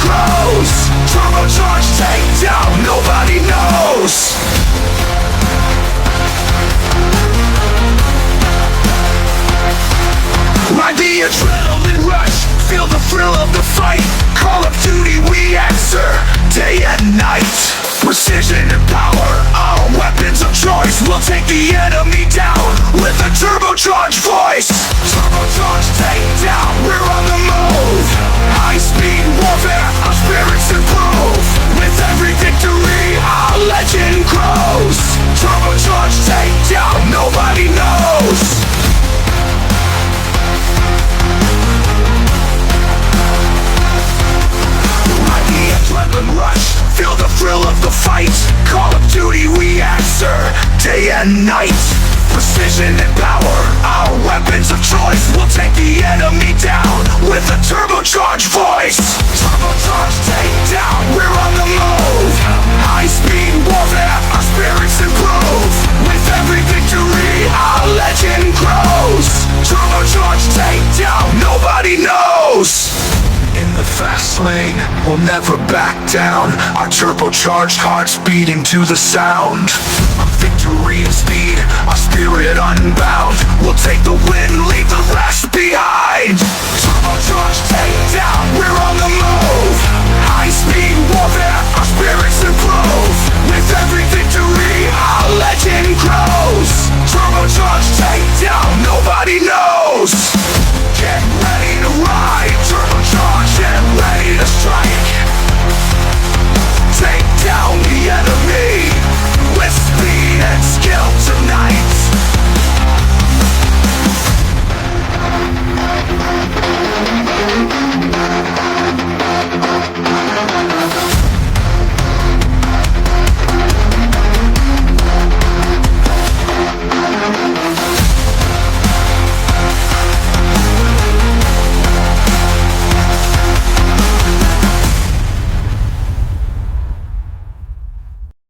grows. Turbocharged takedown, nobody knows. Ride the adrenaline rush, feel the thrill of the fight. Call of Duty, we answer, day and night. Precision and power, our weapons of choice. We'll take the enemy down with a turbocharged voice. Turbocharged takedown, we're on the move. High speed warfare, our spirits improve. With every victory, our legend grows. Turbocharged takedown, nobody knows. Adrenaline rush, feel the thrill of the fight. Call of Duty, we answer, day and night. Precision and power, our weapons of choice. We'll take the enemy down with a turbocharged voice. Turbocharged takedown, we're on the move. High speed warfare, our spirits improve. With every victory, our legend grows. Turbocharged takedown, nobody knows. In the fast lane, we'll never back down. Our turbocharged hearts beating to the sound. Our victory and speed, our spirit unbound. We'll take the win, leave the rest behind. Turbocharged takedown, we're on